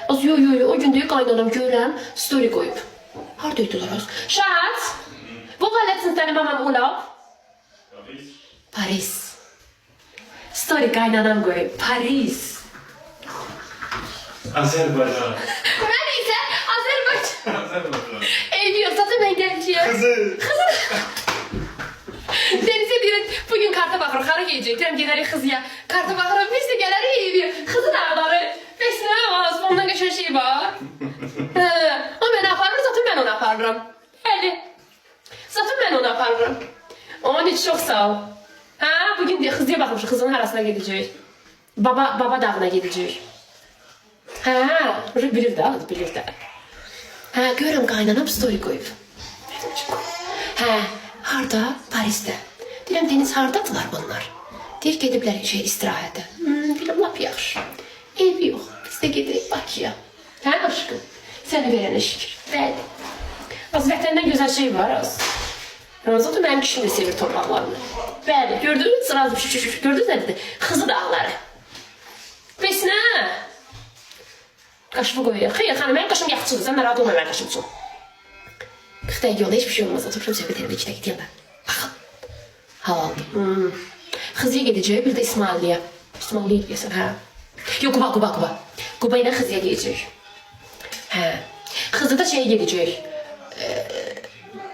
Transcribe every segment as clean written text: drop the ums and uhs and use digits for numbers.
Az yo, o gün deyir qaynanam görürəm, story qoyub. Harada idilər az? Şahat, bu qalətin səni mamam olaq? Paris. Story qaynanam qoyub, Paris. Azərbaycan. Mən isə Azərbaycan. Azərbaycan. Eybi yox, zaten mən gələcəyəm. Kızı. Denizə deyirəm, bugün karta baxırıq, hara geləcək? Deyirəm, gedərik Xızıya. Karta baxırıq, biz də gələrik eybi. Xızı dağları. Bəs nə var? Ondan qəşən şey var. O məni aparır, zaten mən onu aparıram. Bəli. Zaten mən onu aparıram. Onun için çox sağ ol. Ha, bugün de Xızıya baxmışıq, Xızının harasına gedəcək. Baba dağına gedəcək. Ha, bilir də, bilir də. Ha, görürəm qaynanam story qoyub. Hə, harda? Parisdə. Deyirəm, Deniz hardadılar bunlar? Deyir, gediblər istirahətə. Deyirəm, lap yaxşı. Ev yox, biz də gedirik Bakıya. Hə, aşkım? Səni verənə şükür. Bəli. Az vətəndən gözəl şey var, az. Zaten mənim kişim də sevir torpaqlarını. Bəli, gördünüz? Gördünüz nə dedi? Xızı dağları. Bəs nə? Qaşımı qoyuyor. Xeyr, xanım, mənim qaşım yaxçıdır. Sən narahat olma mənim qaşım üçün. 40 dəqiqə yolda hiçbir şey olmaz. Oturup söhbət elimə 2 dəqiqə deyəm mən. Baxın. Hal aldım. Xızıya gedəcək, bir də İsmailiyə. İsmailiyə gedəsən, hə? Yox, Quba. Quba ilə Xızıya gedəcək. Hə. Xızıda şeyə gedəcək.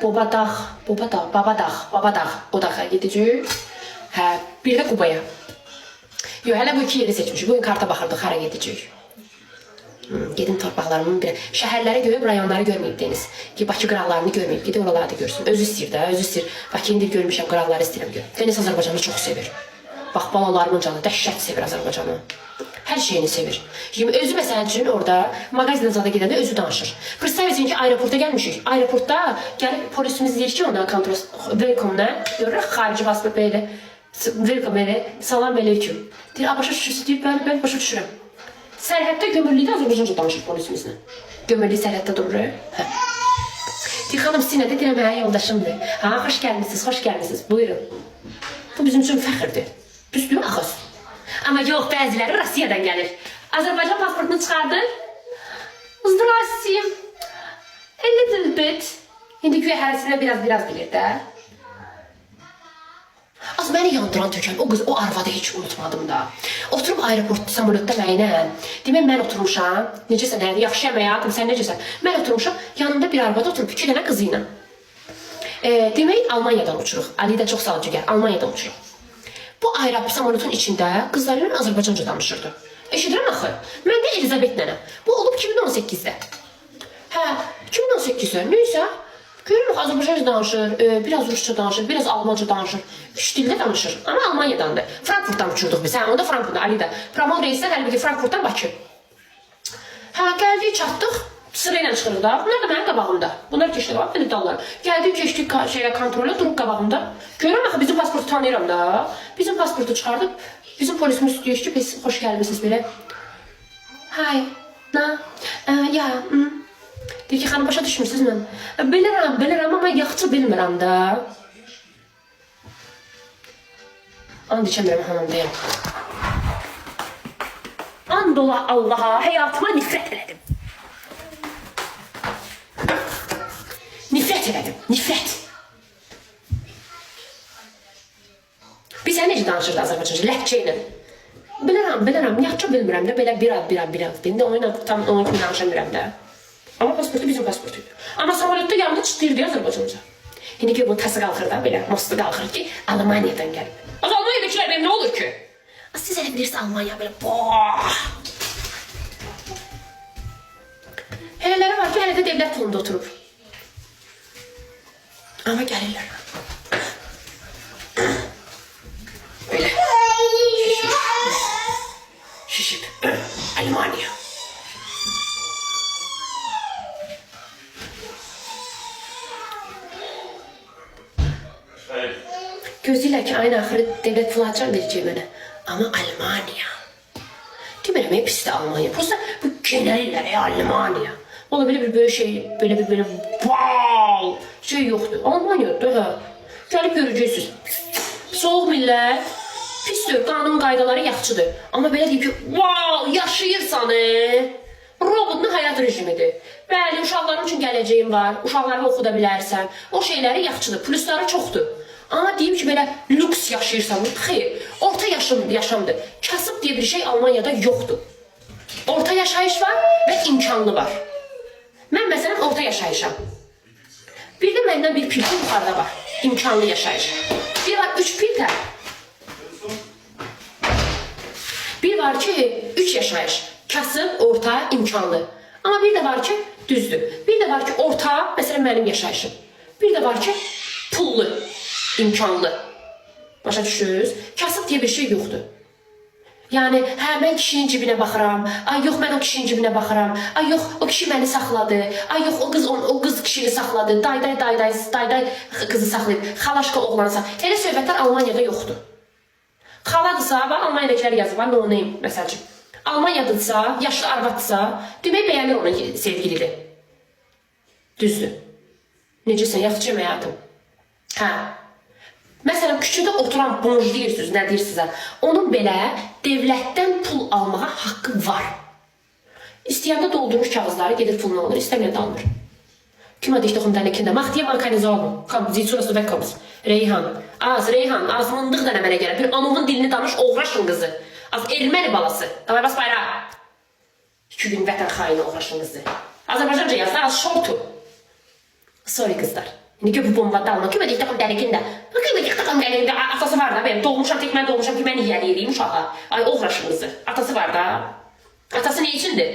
Babadağ. O dağa gedəcək. Hə, bir də Qubaya. Yox, hələ bu 2 yeri seçmişik. Bugün karta baxırdıq, hara gedəcək. Gedin torpaqlarımın bir şəhərləri görüb, rayonları görməyib Deniz. Ki, Bakı qıraqlarını görməyib, gedib oraları da görsün. Özü istəyir də, özü istəyir. Bakı indi görmüşəm, qıraqları istəyirəm gör. Deniz Azərbaycanı çox sevir. Bax, balalarımın canı dəhşət sevir Azərbaycanı. Hər şeyini sevir. Şimdi özü məsələn üçün orada mağazin zada gedəndə özü danışır. Представьте ki, aeroporta gəlmişik. Aeroportda gəlib polisimiz deyir ki, ona kontrol welcome-nə görürük, xarici pasport belə. Welcome elə, salam aleyküm. Deyir, başa düşürsün deyib, mən başa düşürəm. Sərhəddə gömürlükdə Azərbaycanca danışır polisimizlə. Gömürlük sərhəddə durur. Hə. Deyir, xanım sinədə deyirəm, hə, yoldaşımdır. Ha, xoş gəlmişsiniz, buyurun. Bu bizim üçün fəxirdir. Düzdür, axız. Amma yox, bəziləri Rusiyadan gəlir. Azərbaycan pasportunu çıxardır. Zdrastim. A little bit. İndi güya hərəsindən biraz bilir də. Az məni yandıran tökən, o qız, o arvadı heç unutmadım da. Oturub aeroportda, samolotda mənə, demək mən oturmuşam, necəsən, yaxşıyam həyatım, sən necəsən? Mən oturmuşam, yanımda bir arvada oturub 2 dənə qızı ilə. Demək, Almanyadan uçuruq. Ali də çox sağ ol, Almanyadan uçuruq. Bu aeroport samolotun içində qızlarla Azərbaycanca danışırdı. Eşidirəm axı, mən də Elizabet nənəm. Bu olub 2018-də. Hə, 2018-də, neysə. Görürük, Azərbaycanca danışır, biraz Rusça danışır, biraz Almanca danışır, 3 dildə danışır. Amma Almanyadandır. Frankfurtdan uçurduq biz, hə, onda Frankfurtdan, Alidə. Pramon reyslər hələ bir Frankfurtdan Bakı. Hə, gəldik, çatdıq, sırayla çıxırıq da. Bunlar da mənim qabağımda. Bunlar keçdi, bax, belə dallar. Gəldik, keçdik kontrola, duruq qabağımda. Görürəm, axı, bizim pasportu tanıyıram da. Bizim pasportu çıxardıb, bizim polisimiz deyir ki, biz xoş gəlmişsiniz belə. Hay, ya, deyir ki, xanım, başa düşmürsünüz mən. Bilirəm, amma yaxçı bilmirəm da. And içəmirəm, hanımdayım. And ola Allaha, həyatıma nifrət elədim. Nifrət. Biz sən necə danışırdı Azərbaycanca, ləhcə ilə. Bilirəm, yaxçı bilmirəm də, belə bir ad. İndi tam onun kimi danışamıram da. Amma pasportu bizim pasportuydu. Amma samolotda yanında çıxdıyırdı Azərbaycanca. İndi ki, bunun tası qalxır da, belə, mostu qalxır ki, Almaniyadan gəlib. Az Almaniyadakilər benim nə olur ki? Siz elə bilirsiniz Almaniya belə, Elələri var ki, hələ də devlət pulunda oturub. Amma gəlirlər. Belə. Şişib. Almaniya. Gözləyirlər ki, ayın axırı devlət pulu verəcək mənə. Amma Almaniya. Demirəm, pisdir Almaniya. Prosta bu genəllər, Almaniya. Ola belə bir böyük şey, belə bir şey yoxdur. Almaniyadır, hə. Gəlib görəcəksiniz. Soğuk millət, pisdir, qanun qaydaları yaxşıdır. Amma belə deyib ki, yaşayırsan, robot rejimidir. Bəli, uşaqların üçün gələcəyin var, uşaqlarını oxuda bilərsən. O şeyləri yaxşıdır, plusları çoxdur. Amma deyim ki, belə lüks yaşayırsan, xeyr, orta yaşamdır. Kasıb deyə bir şey Almaniyada yoxdur. Orta yaşayış var və imkanlı var. Mən məsələn orta yaşayışam. Bir də məndən bir piltə yuxarıda var, imkanlı yaşayış. Bir var 3 piltə. Bir var ki 3 yaşayış. Kasıb, orta, imkanlı. Amma bir də var ki, düzdür. Bir də var ki, orta, məsələn, mənim yaşayışım. Bir də var ki, pullu, imkanlı. Başa düşürsünüz? Kasıb deyə bir şey yoxdur. Yəni, hə, mən kişinin cibinə baxıram. Ay, yox, mən o kişinin cibinə baxıram. Ay, yox, o kişi məni saxladı. Ay, yox, o qız kişini saxladı. Dayday qızı saxlayıb. Xalaşka oğlansa. Elə söhbətlər Almaniyada yoxdur. Xaladırsa, Almaniyadakilər yazıb, no name, məsəl üçün. Almaniyadırsa, yaşlı arvaddırsa, demək bəyənir onun sevgilidir. Düzdür. Necəsən, yaxşı həyatım? Hə. Məsələn, küçüdə oturan bonj deyirsiniz, nə deyirsiniz? Onun belə devlətdən pul almağa haqqı var. İstəyəndə doldurmuş kağızları gedir pulunu alır, istəməyəndə almır. Kim adı toxum dənəkində? Maxtiyə Markanizovun, kompozisiyası və kompos. Reyhan, az mındıq dənə mənə gələ. Bir anovun dilini danış, oğraşın qızı. Az erməni balası. Davay bas bayrağı. 2 gün vətən xaini oğraşın qızı. Azərbaycanca yazdı, az şortu. Sorry qızlar. İndi ki bu bomba dalma. Kim adı toxum dənəkində? Kim adı toxum dənəkində? Atası var da, benim doğmuşam, tek mən doğmuşam ki, mən yiyəliyim uşağa. Ay oğraşın qızı. Atası var da. Atası ne içindir?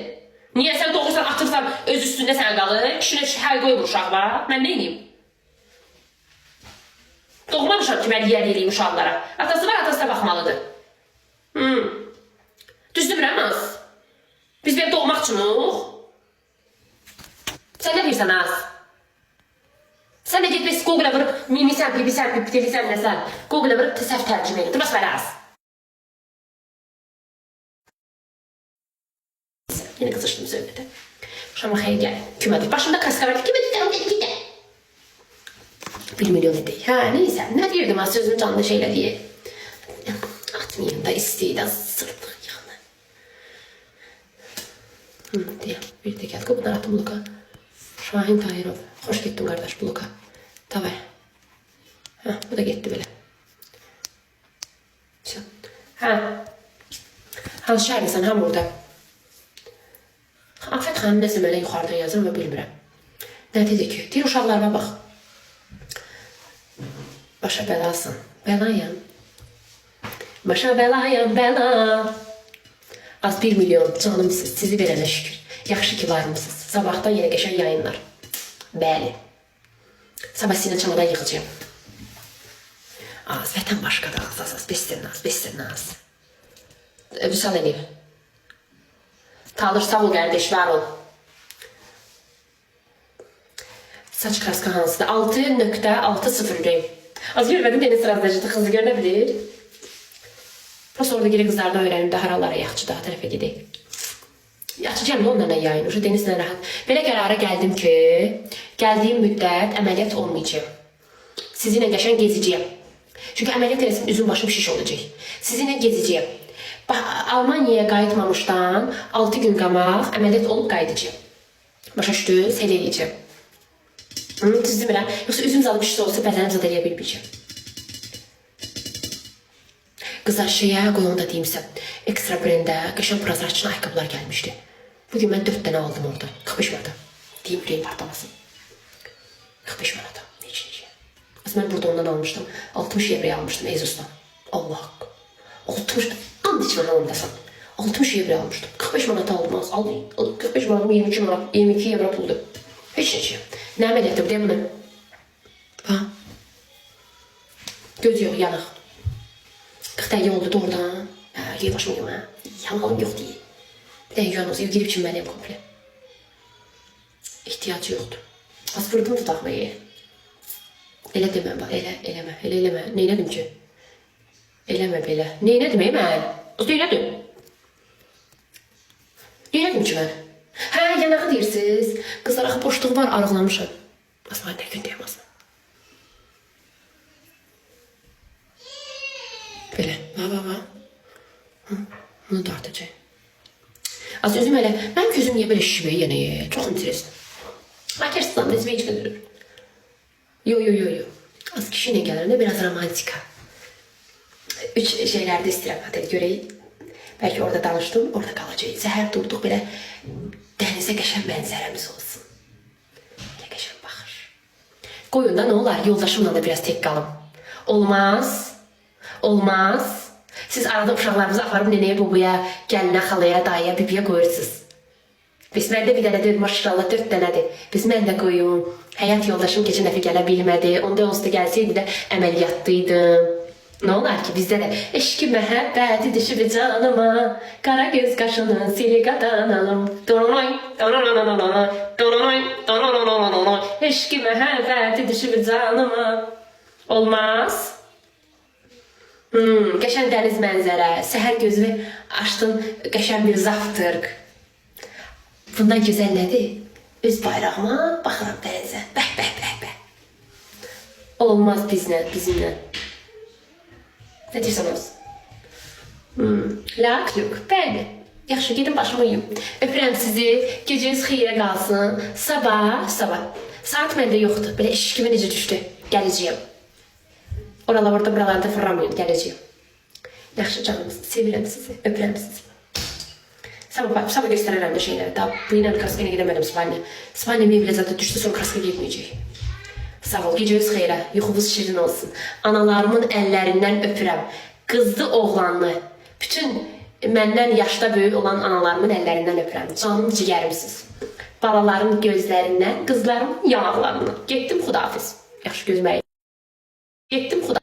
Niyə sən doğursan, atırsan, öz üstündə sən qalır, kişinə həl qoymur uşaqla, mən nə edeyim? Doğmamışam ki, mən yiyəliyim uşaqlara. Atası var, atası da baxmalıdır. Düzdür, az? Biz belə doğmaq üçünük. Sən nə deyirsən, az? Sən də getmək Google-a vırıb, mimisən, pipisən, pipitelisən, nəsən? Google-a vırıb, səhv tərcümə edin. Durmaz belə az. Yine kızıştım söyledi. Şamaxaya gel. Kümedik. Başımda kaska vardı. Kümedik. Gide. 1 milyon edeyim. Ha neyse. Ne diyordum az sözüm canlı şeyle diye. Atmayayım da isteydi az sırtlık yani. Diye. Bir tek yatkı. Bunlar attım Buluka. Şahin Tahirov. Hoş gittin kardeş Buluka. Tamam. Ha bu da gitti bile. Ha. Hansı şəhərlisən ha burada? Afət xanım nəsə mənə yuxarıdan yazır və bilmirəm. Nə dedi ki? Deyir uşaqlarıma bax. Başa bəlasın. Bəlayam. Başa bəlayam, bəla. Az 1 milyon canımsız. Sizi verənə şükür. Yaxşı ki varmısınız. Sabahdan yenə qəşəng yayınlar. Bəli. Sabah sinə çamadan yıxacağım. Az, vətən başqadır. Az. Bestir naz. Vüsal edeyim. Talır sağ ol kardeş, var ol. Saç kraska hansıdır? 6.602. Az görmedim deniz strategisi kızı görünebilir. Prosto orada geri kızlardan öğrenim de haralara yaxçı daha tərəfə gedək. Yaxçıcam onunla yayın, denizlə rahat. Belə qərara gəldim ki, gəldiyim müddət əməliyyat olmayacaq. Sizinlə qəşən geziciyəm. Çünki əməliyyat eləsin üzüm başım şiş olacaq. Sizinlə geziciyəm. Almaniyaya qayıtmamışdan 6 gün qamaq əməliyyat olub qayıdacağım. Başa düşdünüz, elə eləyəcəm. Düz demirəm. Yoxsa üzüm zadım şiş olsa bədənim zad eləyə bilməyəcəm. Qızlar şeyə qoyun da deyimsə, ekstra brendə qəşən prozraçlı ayaqqabılar gəlmişdi. Bugün mən 4 dənə aldım orada. 45 manata. Deyim ürəyim partlamasın. 45 manata. Necə? Az mən burada ondan almışdım. 60 evrəyə almışdım Ezos'dan. Allah haqqı. 60 and içmə hamımdasan. 60 evrə almışdım. 45 manata aldım az. 45 manatım 22 manat. 22 evrə puldu. Heç necə. Nə əməliyyatdır bu deyə bunu? Ha? Göz yox, yanıq. 40 dəqiqə oldu doğrudan. Yavaşım yox, ha? Yanğalım yox deyil. Bir dəqiqə yanımız, girib çinməliyəm komple. İhtiyacı yoxdur. Az vurdum tutaqma ye. Elə demə, eləmə. Neylədim ki? Eləmə belə. Neynədim mən? Az neynədim? Neynədim ki mən? Hə, yanağı deyirsiniz. Qızlar axı boşluq var, arıqlamışam. Asma, nə gün deyəm asma. Belə, va. Bunu da artacaq. Az özüm elə, mənim gözüm niye böyle şişiyor yine? Çok interesting. Arkadaşlar nezme hiç görür. Yo. Az kişiyle gelirinde biraz romantika. 3 şeylerde istəyirəm hatta görək. Belki orada danışdım, orada qalacaq. Səhər durduq belə dənizə qəşəng mənzərəmiz olsun. Belə qəşəng baxır. Qoyun da nə olar, yoldaşımla da biraz tek qalım. Olmaz. Siz arada uşaqlarınızı aparıb nenəyə, babaya, gəlinə, xalaya, dayıya, bibiyə qoyursunuz. Biz məndə bir dənədir, maşallah 4 dənədir. Biz mən də qoyum. Həyat yoldaşım keçən dəfə gələ bilmədi. Onda olsa gəlsəydi də əməliyyatdaydım. Ne olar ki bizdə də eşki məhəbbəti düşüb canıma, qara göz qaşını siliqadan alım. Eşki məhəbbəti düşüb canıma. Olmaz. Qəşən dəniz mənzərə, səhər gözümü açdım, qəşən bir zaftırq. Bundan gözəl nədir? Öz bayrağıma baxıram dənizə. Bəh. Olmaz bizimlə. Ne diyorsunuz? Lak yok. Bəli. Yaxşı, gedin başımı yuyum. Öpürəm sizi. Geceniz xeyrə qalsın. Sabah. Saat məndə yoxdur. Belə iş kimi necə düşdü. Gələcəyim. Oralarda, buralarda fırlamayın. Gələcəyim. Yaxşı canım. Sevirəm sizi. Öpürəm sizi. Sabah göstərərəm də şeyləri. Daha bu ilə kraskaya gedəmədim Spanya. Spanya meyvələ zaten düşdü, sonra kraska getməyəcək. Sağ ol, geceniz xeyrə, yuxunuz şirin olsun. Analarımın əllərindən öpürəm. Qızlı, oğlanlı, bütün məndən yaşda böyük olan analarımın əllərindən öpürəm. Canım cigərimsiz. Balaların gözlərindən, qızlarımın yanaqlarından. Getdim, xudahafiz. Yaxşı, gözümə. Getdim, xudahafiz.